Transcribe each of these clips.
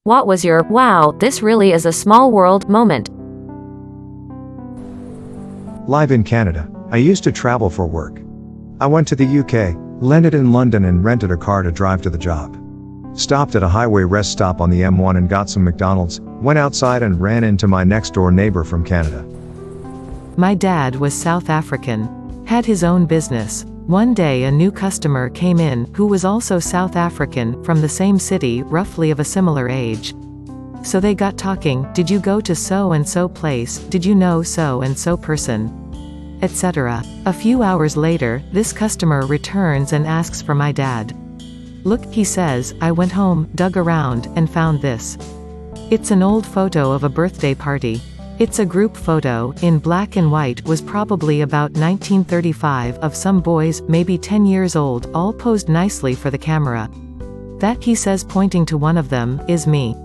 What was your, wow, this really is a small world moment? Live in Canada. I used to travel for work. I went to the UK, landed in London and rented a car to drive to the job. Stopped at a highway rest stop on the M1 and got some McDonald's, went outside and ran into my next door neighbor from Canada. My dad was South African. Had his own business. One day a new customer came in, who was also South African, from the same city, roughly of a similar age. So they got talking, did you go to so-and-so place, did you know so-and-so person, etc. A few hours later, this customer returns and asks for my dad. Look, he says, I went home, dug around, and found this. It's an old photo of a birthday party. It's a group photo, in black and white, was probably about 1935, of some boys, maybe 10 years old, all posed nicely for the camera. That, he says pointing to one of them, is me.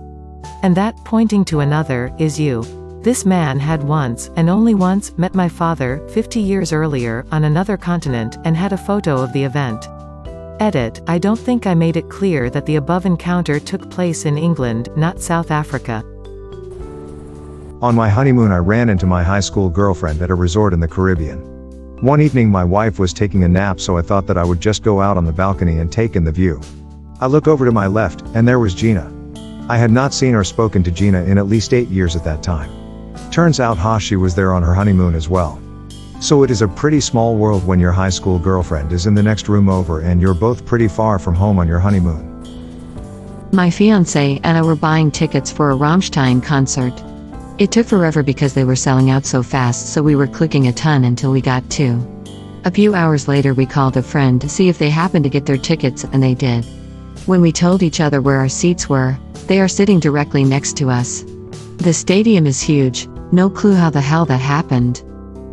And that, pointing to another, is you. This man had once, and only once, met my father, 50 years earlier, on another continent, and had a photo of the event. Edit, I don't think I made it clear that the above encounter took place in England, not South Africa. On my honeymoon I ran into my high school girlfriend at a resort in the Caribbean. One evening my wife was taking a nap, so I thought that I would just go out on the balcony and take in the view. I look over to my left, and there was Gina. I had not seen or spoken to Gina in at least 8 years at that time. Turns out she was there on her honeymoon as well. So it is a pretty small world when your high school girlfriend is in the next room over and you're both pretty far from home on your honeymoon. My fiancé and I were buying tickets for a Rammstein concert. It took forever because they were selling out so fast, so we were clicking a ton until we got 2. A few hours later we called a friend to see if they happened to get their tickets, and they did. When we told each other where our seats were, they are sitting directly next to us. The stadium is huge, no clue how the hell that happened.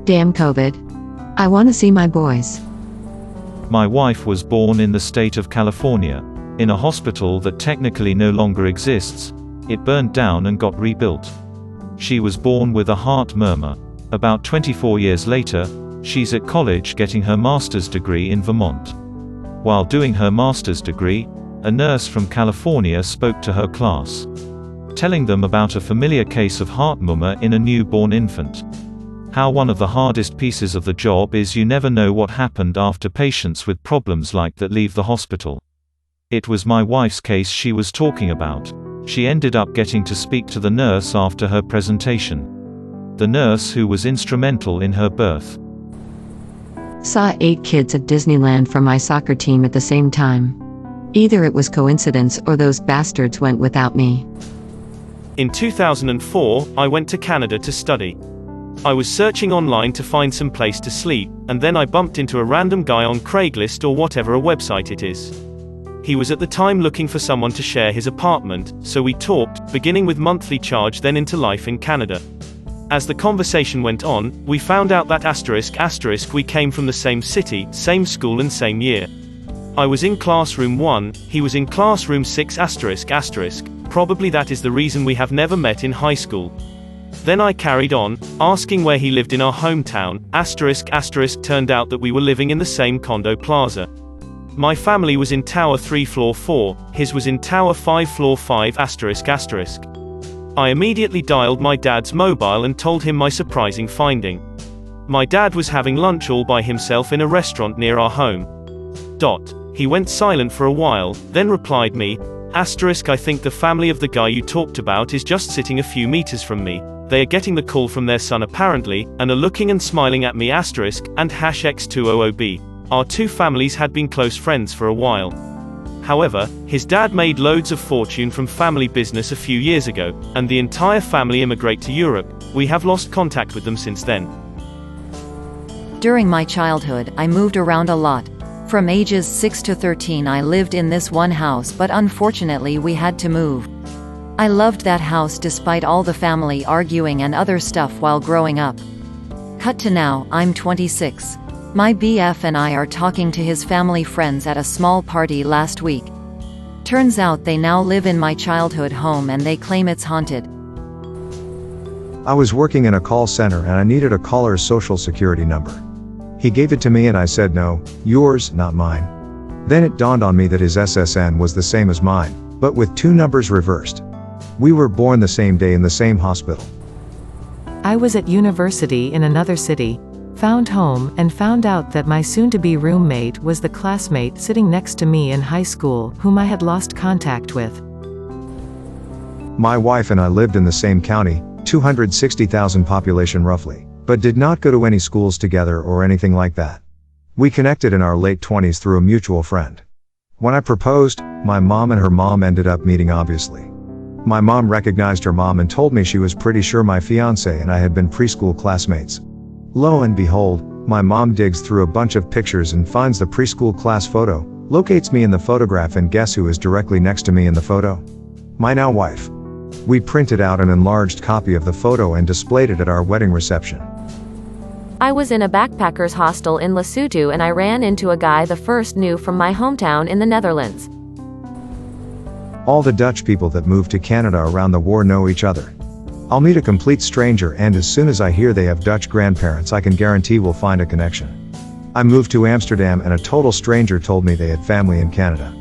Damn COVID. I want to see my boys. My wife was born in the state of California, in a hospital that technically no longer exists. It burned down and got rebuilt. She was born with a heart murmur. About 24 years later, she's at college getting her master's degree in Vermont. While doing her master's degree, a nurse from California spoke to her class, telling them about a familiar case of heart murmur in a newborn infant. How one of the hardest pieces of the job is you never know what happened after patients with problems like that leave the hospital. It was my wife's case she was talking about. She ended up getting to speak to the nurse after her presentation. The nurse who was instrumental in her birth. Saw 8 kids at Disneyland from my soccer team at the same time. Either it was coincidence or those bastards went without me. In 2004, I went to Canada to study. I was searching online to find some place to sleep, and then I bumped into a random guy on Craigslist or whatever a website it is. He was at the time looking for someone to share his apartment, so we talked, beginning with monthly charge then into life in Canada. As the conversation went on, we found out that we came from the same city, same school and same year. I was in classroom 1, he was in classroom 6 ***, probably that is the reason we have never met in high school. Then I carried on, asking where he lived in our hometown, ***, turned out that we were living in the same condo plaza. My family was in Tower 3 Floor 4, his was in Tower 5 Floor 5 ***. I immediately dialed my dad's mobile and told him my surprising finding. My dad was having lunch all by himself in a restaurant near our home. He went silent for a while, then replied me, ***, I think the family of the guy you talked about is just sitting a few meters from me. They are getting the call from their son apparently, and are looking and smiling at me ***, and #X200B. Our two families had been close friends for a while. However, his dad made loads of fortune from family business a few years ago, and the entire family immigrate to Europe. We have lost contact with them since then. During my childhood, I moved around a lot. From ages 6 to 13 I lived in this one house, but unfortunately we had to move. I loved that house despite all the family arguing and other stuff while growing up. Cut to now, I'm 26. My BF and I are talking to his family friends at a small party last week. Turns out they now live in my childhood home and they claim it's haunted. I was working in a call center and I needed a caller's social security number. He gave it to me and I said no, yours, not mine. Then it dawned on me that his SSN was the same as mine, but with 2 numbers reversed. We were born the same day in the same hospital. I was at university in another city. Found home, and found out that my soon-to-be roommate was the classmate sitting next to me in high school, whom I had lost contact with. My wife and I lived in the same county, 260,000 population roughly, but did not go to any schools together or anything like that. We connected in our late 20s through a mutual friend. When I proposed, my mom and her mom ended up meeting obviously. My mom recognized her mom and told me she was pretty sure my fiancé and I had been preschool classmates. Lo and behold, my mom digs through a bunch of pictures and finds the preschool class photo, locates me in the photograph, and guess who is directly next to me in the photo? My now wife. We printed out an enlarged copy of the photo and displayed it at our wedding reception. I was in a backpackers hostel in Lesotho and I ran into a guy the first knew from my hometown in the Netherlands. All the Dutch people that moved to Canada around the war know each other. I'll meet a complete stranger, and as soon as I hear they have Dutch grandparents, I can guarantee we'll find a connection. I moved to Amsterdam and a total stranger told me they had family in Canada.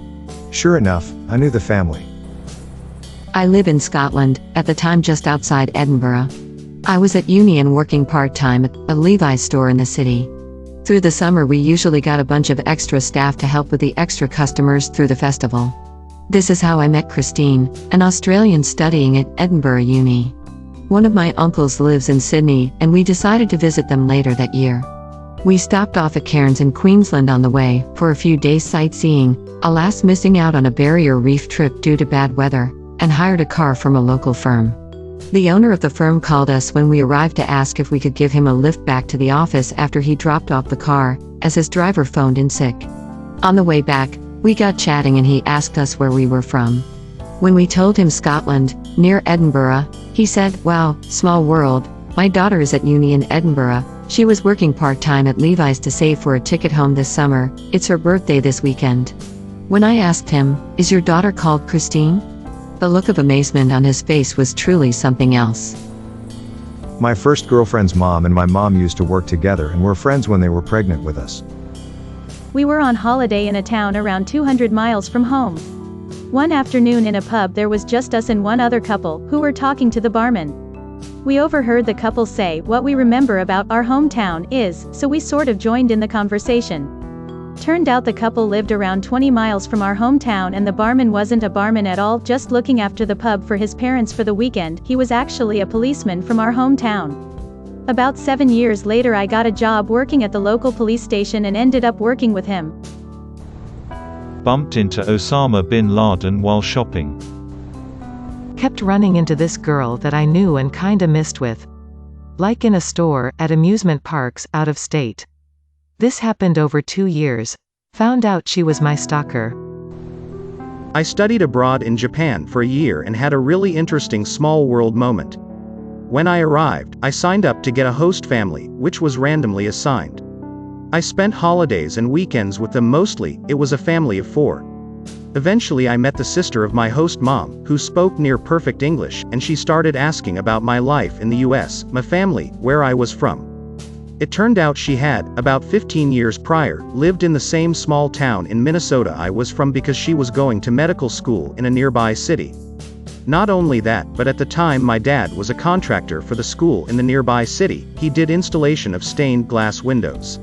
Sure enough, I knew the family. I live in Scotland, at the time just outside Edinburgh. I was at uni and working part-time at a Levi's store in the city. Through the summer we usually got a bunch of extra staff to help with the extra customers through the festival. This is how I met Christine, an Australian studying at Edinburgh Uni. One of my uncles lives in Sydney, and we decided to visit them later that year. We stopped off at Cairns in Queensland on the way, for a few days sightseeing, alas missing out on a barrier reef trip due to bad weather, and hired a car from a local firm. The owner of the firm called us when we arrived to ask if we could give him a lift back to the office after he dropped off the car, as his driver phoned in sick. On the way back, we got chatting and he asked us where we were from. When we told him Scotland, near Edinburgh, he said, "Wow, small world, my daughter is at uni in Edinburgh, she was working part-time at Levi's to save for a ticket home this summer, it's her birthday this weekend." When I asked him, "Is your daughter called Christine?" the look of amazement on his face was truly something else. My first girlfriend's mom and my mom used to work together and were friends when they were pregnant with us. We were on holiday in a town around 200 miles from home. One afternoon in a pub there was just us and one other couple, who were talking to the barman. We overheard the couple say what we remember about our hometown is, so we sort of joined in the conversation. Turned out the couple lived around 20 miles from our hometown and the barman wasn't a barman at all, just looking after the pub for his parents for the weekend, he was actually a policeman from our hometown. About 7 years later I got a job working at the local police station and ended up working with him. Bumped into Osama bin Laden while shopping. Kept running into this girl that I knew and kinda missed with. Like in a store, at amusement parks, out of state. This happened over 2 years. Found out she was my stalker. I studied abroad in Japan for a year and had a really interesting small world moment. When I arrived, I signed up to get a host family, which was randomly assigned. I spent holidays and weekends with them mostly, it was a family of 4. Eventually I met the sister of my host mom, who spoke near perfect English, and she started asking about my life in the US, my family, where I was from. It turned out she had, about 15 years prior, lived in the same small town in Minnesota I was from because she was going to medical school in a nearby city. Not only that, but at the time my dad was a contractor for the school in the nearby city, he did installation of stained glass windows.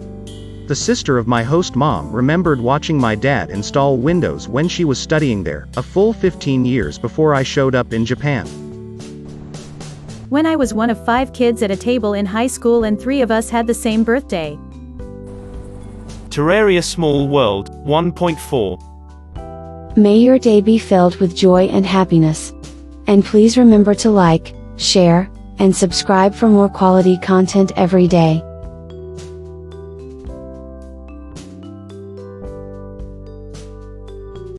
The sister of my host mom remembered watching my dad install windows when she was studying there, a full 15 years before I showed up in Japan. When I was one of 5 kids at a table in high school and 3 of us had the same birthday. Terraria Small World, 1.4. May your day be filled with joy and happiness. And please remember to like, share, and subscribe for more quality content every day.